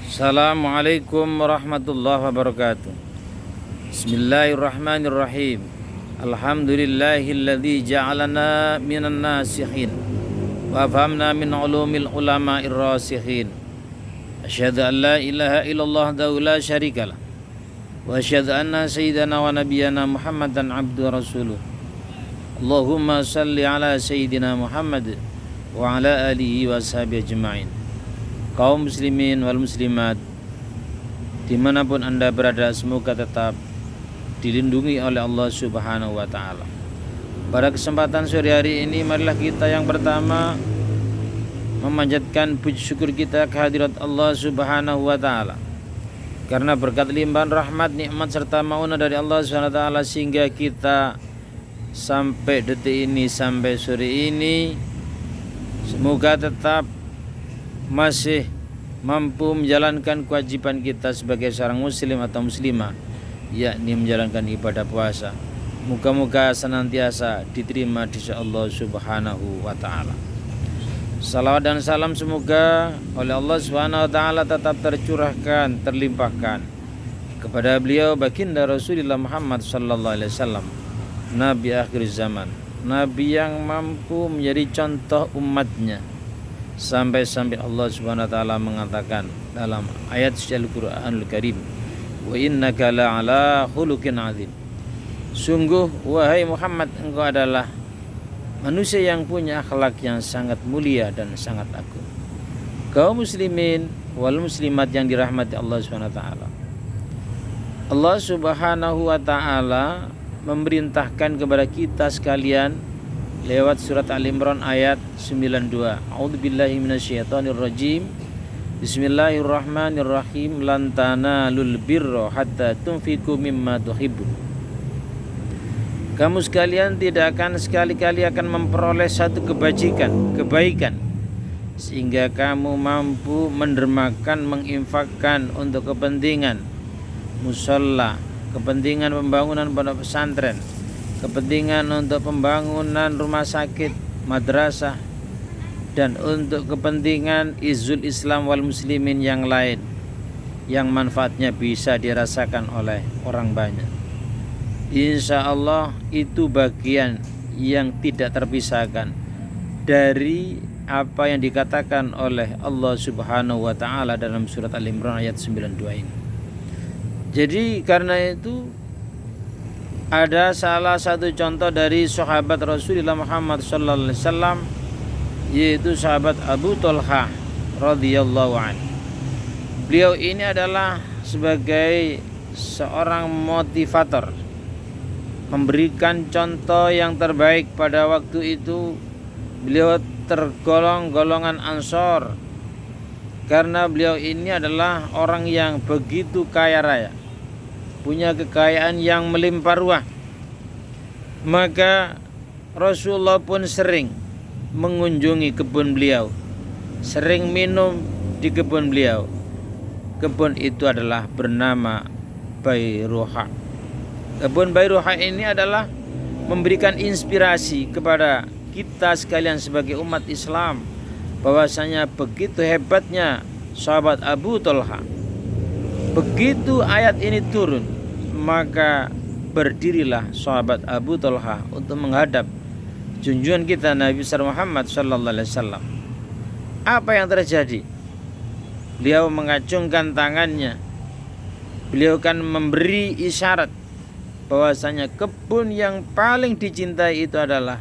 Assalamualaikum warahmatullahi wabarakatuh. Bismillahirrahmanirrahim. Alhamdulillahilladzi ja'alana minan nasikhin wa fahamna min ulumil ulama'ir rasikhin. Asyhadu an la ilaha illallah wa la syarikalah wa asyhadu anna sayyidana wa nabiyyana Muhammadan abduhu wa rasuluh. Allahumma salli ala sayyidina Muhammad wa ala alihi wa sahbihi ajma'in. Kaum muslimin wal muslimat dimanapun anda berada, semoga tetap dilindungi oleh Allah subhanahu wa ta'ala. Pada kesempatan sore hari ini, marilah kita yang pertama memanjatkan puji syukur kita kehadirat Allah subhanahu wa ta'ala, karena berkat limpahan rahmat, nikmat serta maunah dari Allah subhanahu wa ta'ala sehingga kita sampai detik ini, sampai sore ini, semoga tetap masih mampu menjalankan kewajiban kita sebagai seorang muslim atau muslimah, yakni menjalankan ibadah puasa. Moga-moga senantiasa diterima di sisi Allah subhanahu wa ta'ala. Salawat dan salam semoga oleh Allah subhanahu wa ta'ala tetap tercurahkan, terlimpahkan kepada beliau baginda Rasulullah Muhammad sallallahu alaihi wasallam, Nabi akhir zaman, Nabi yang mampu menjadi contoh umatnya, sampai-sampai Allah subhanahu wa ta'ala mengatakan dalam ayat suci Al-Quranul Karim, wa innaka la'ala khuluqin azim. Sungguh wahai Muhammad, engkau adalah manusia yang punya akhlak yang sangat mulia dan sangat agung. Kaum muslimin wal muslimat yang dirahmati Allah subhanahu wa ta'ala, Allah subhanahu wa ta'ala memerintahkan kepada kita sekalian lewat surat Al-Imran ayat 92. A'udzubillahi minasyaitonirrajim. Bismillahirrahmanirrahim. Lan tanalul birra hatta tunfiqu mimma tuhibbun. Kamu sekalian tidak akan sekali-kali akan memperoleh satu kebaikan sehingga kamu mampu mendermakan, menginfakkan untuk kepentingan musalla, kepentingan pembangunan pondok pesantren, kepentingan untuk pembangunan rumah sakit, madrasah, dan untuk kepentingan izul Islam wal muslimin yang lain yang manfaatnya bisa dirasakan oleh orang banyak. Insya Allah itu bagian yang tidak terpisahkan dari apa yang dikatakan oleh Allah subhanahu wa ta'ala dalam surat Al-Imran ayat 92 ini. Jadi karena itu ada salah satu contoh dari sahabat Rasulullah Muhammad sallallahu alaihi wasallam, yaitu sahabat Abu Talha radhiyallahu anhu. Beliau ini adalah sebagai seorang motivator, memberikan contoh yang terbaik pada waktu itu. Beliau tergolong golongan Ansor karena beliau ini adalah orang yang begitu kaya raya, punya kekayaan yang melimpah ruah. Maka Rasulullah pun sering mengunjungi kebun beliau, sering minum di kebun beliau. Kebun itu adalah bernama Bairuha. Kebun Bairuha ini adalah memberikan inspirasi kepada kita sekalian sebagai umat Islam bahwasanya begitu hebatnya sahabat Abu Talha. Begitu ayat ini turun, maka berdirilah sahabat Abu Talha untuk menghadap junjungan kita Nabi besar Muhammad sallallahu alaihi wasallam. Apa yang terjadi? Beliau mengacungkan tangannya. Beliau kan memberi isyarat bahwasanya kebun yang paling dicintai itu adalah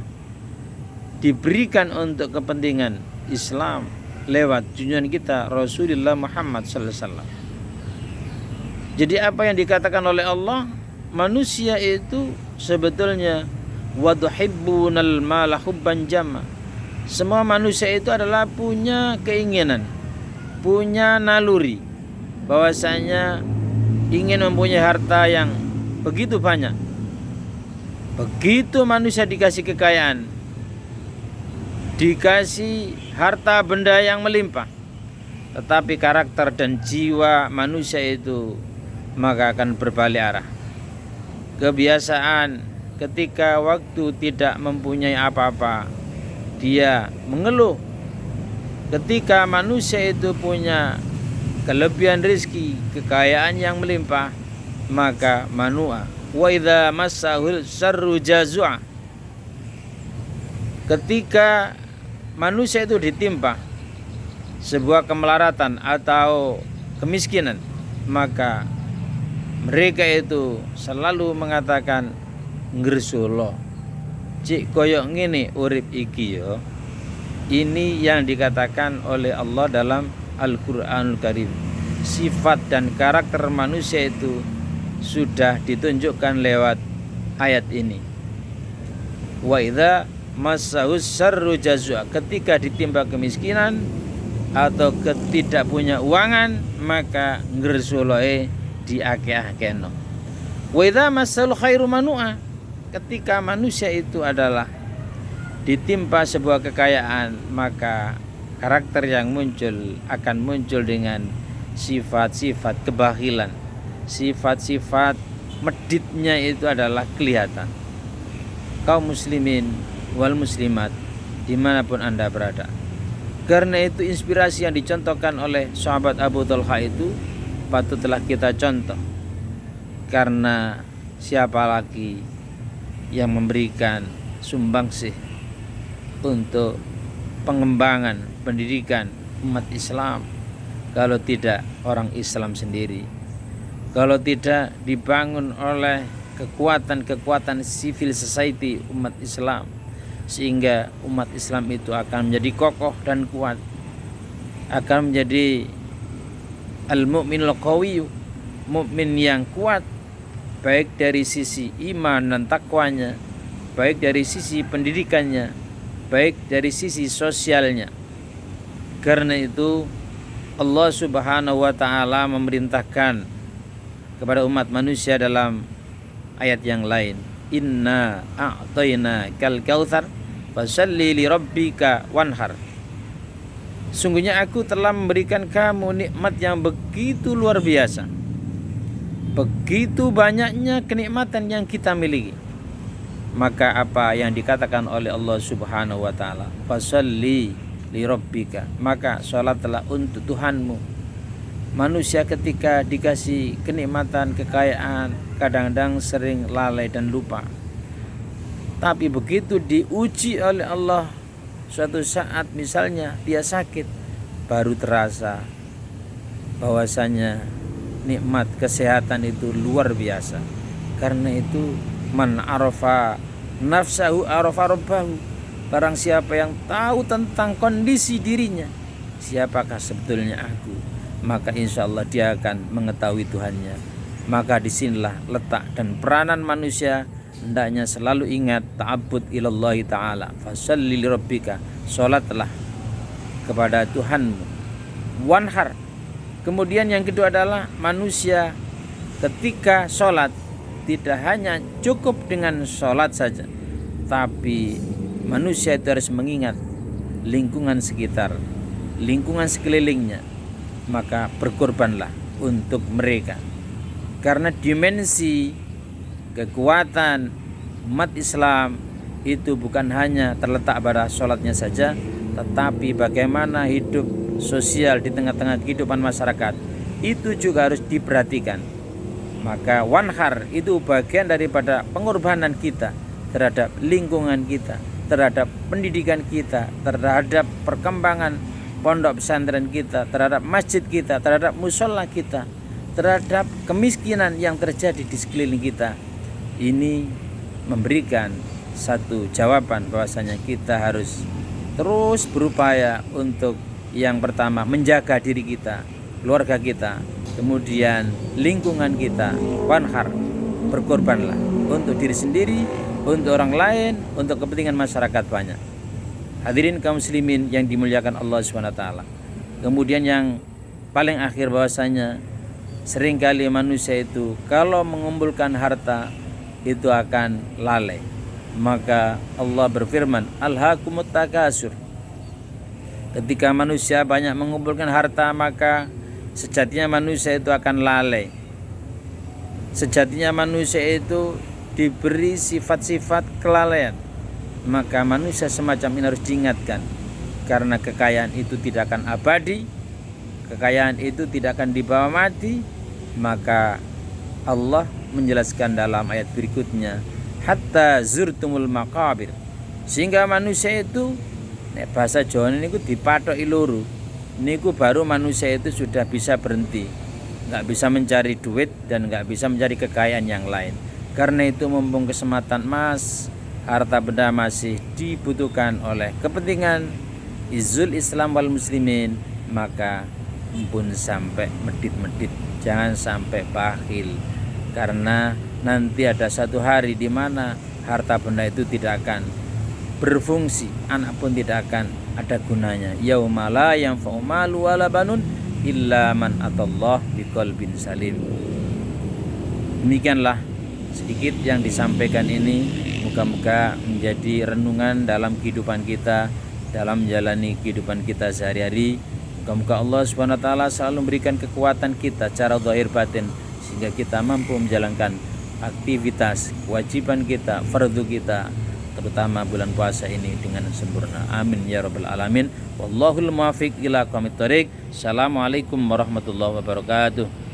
diberikan untuk kepentingan Islam lewat junjungan kita Rasulullah Muhammad sallallahu alaihi wasallam. Jadi apa yang dikatakan oleh Allah, manusia itu sebetulnya waduhibbunal mala hubban jamma. Semua manusia itu adalah punya keinginan, punya naluri bahwasanya ingin mempunyai harta yang begitu banyak. Begitu manusia dikasih kekayaan, dikasih harta benda yang melimpah, tetapi karakter dan jiwa manusia itu maka akan berbalik arah. Kebiasaan ketika waktu tidak mempunyai apa-apa, dia mengeluh. Ketika manusia itu punya kelebihan rezeki, kekayaan yang melimpah, maka manua. Wa idza massahul syarru jazua. Ketika manusia itu ditimpa sebuah kemelaratan atau kemiskinan, maka mereka itu selalu mengatakan ngersula. Cik koyok ngene urip iki yo. Ini yang dikatakan oleh Allah dalam Al-Qur'anul Karim. Sifat dan karakter manusia itu sudah ditunjukkan lewat ayat ini. Wa idza massahus syarru jazua. Ketika ditimpa kemiskinan atau ketidakpunyauangan, maka ngersulae diakeh-akehno. Wa idza massal khairu manua. Ketika manusia itu adalah ditimpa sebuah kekayaan, maka karakter yang muncul akan muncul dengan sifat-sifat kebakhilan. Sifat-sifat meditnya itu adalah kelihatan. Kaum muslimin wal muslimat dimanapun Anda berada. Karena itu inspirasi yang dicontohkan oleh sahabat Abu Talha itu patutlah kita contoh. Karena siapa lagi yang memberikan sumbangsih untuk pengembangan pendidikan umat Islam kalau tidak orang Islam sendiri, kalau tidak dibangun oleh kekuatan-kekuatan civil society umat Islam, sehingga umat Islam itu akan menjadi kokoh dan kuat, akan menjadi al-mu'minul qawiyyu, mukmin yang kuat, baik dari sisi iman dan takwanya, baik dari sisi pendidikannya, baik dari sisi sosialnya. Karena itu Allah Subhanahu wa taala memerintahkan kepada umat manusia dalam ayat yang lain, inna a'tayna kal kautsar fasalli li rabbika wanhar. Sungguhnya aku telah memberikan kamu nikmat yang begitu luar biasa. Begitu banyaknya kenikmatan yang kita miliki. Maka apa yang dikatakan oleh Allah Subhanahu wa taala, fasalli li rabbika, maka salatlah untuk Tuhanmu. Manusia ketika dikasih kenikmatan, kekayaan, kadang-kadang sering lalai dan lupa. Tapi begitu diuji oleh Allah, suatu saat misalnya dia sakit, baru terasa bahwasanya nikmat kesehatan itu luar biasa. Karena itu man arafa nafsahu arafa rabbahu. Barang siapa yang tahu tentang kondisi dirinya, siapakah sebetulnya aku, maka insya Allah dia akan mengetahui Tuhannya. Maka disinilah letak dan peranan manusia, hendaknya selalu ingat ta'abbud ilallahi ta'ala. Fasalli li rabbika, salatlah kepada Tuhanmu. Wanhar. Kemudian yang kedua adalah manusia ketika sholat tidak hanya cukup dengan sholat saja, tapi manusia itu harus mengingat lingkungan sekitar, lingkungan sekelilingnya. Maka berkorbanlah untuk mereka. Karena dimensi kekuatan umat Islam itu bukan hanya terletak pada sholatnya saja, tetapi bagaimana hidup sosial di tengah-tengah kehidupan masyarakat itu juga harus diperhatikan. Maka wanhar itu bagian daripada pengorbanan kita terhadap lingkungan kita, terhadap pendidikan kita, terhadap perkembangan pondok pesantren kita, terhadap masjid kita, terhadap musola kita, terhadap kemiskinan yang terjadi di sekeliling kita. Ini memberikan satu jawaban bahwasanya kita harus terus berupaya untuk yang pertama menjaga diri kita, keluarga kita, kemudian lingkungan kita. Wanhar, berkorbanlah untuk diri sendiri, untuk orang lain, untuk kepentingan masyarakat banyak. Hadirin kaum muslimin yang dimuliakan Allah SWT. Kemudian yang paling akhir bahwasanya seringkali manusia itu kalau mengumpulkan harta itu akan lalai. Maka Allah berfirman, alhaakumut takasur. Ketika manusia banyak mengumpulkan harta, maka sejatinya manusia itu akan lalai. Sejatinya manusia itu diberi sifat-sifat kelalaian. Maka manusia semacam ini harus diingatkan, karena kekayaan itu tidak akan abadi, kekayaan itu tidak akan dibawa mati, maka Allah menjelaskan dalam ayat berikutnya, hatta zurtumul maqabir, sehingga manusia itu bahasa Jawa niku dipatok iluru niku baru manusia itu sudah bisa berhenti, nggak bisa mencari duit dan nggak bisa mencari kekayaan yang lain. Karena itu mumpung kesempatan emas, harta benda masih dibutuhkan oleh kepentingan izul Islam wal muslimin, maka pun sampai medit-medit, jangan sampai bakhil, karena nanti ada satu hari di mana harta benda itu tidak akan berfungsi, anak pun tidak akan ada gunanya. Yauma la yanfa'u malu wala banun illa man atallah biqalbin salim. Demikianlah sedikit yang disampaikan ini, moga-moga menjadi renungan dalam kehidupan kita, dalam menjalani kehidupan kita sehari-hari. Moga-moga Allah Subhanahu wa taala selalu memberikan kekuatan kita secara zahir batin, sehingga kita mampu menjalankan aktivitas kewajiban kita, fardu kita, terutama bulan puasa ini dengan sempurna. Amin ya rabbal alamin. Wallahul muwaffiq ila aqwamit thoriq. Assalamualaikum warahmatullahi wabarakatuh.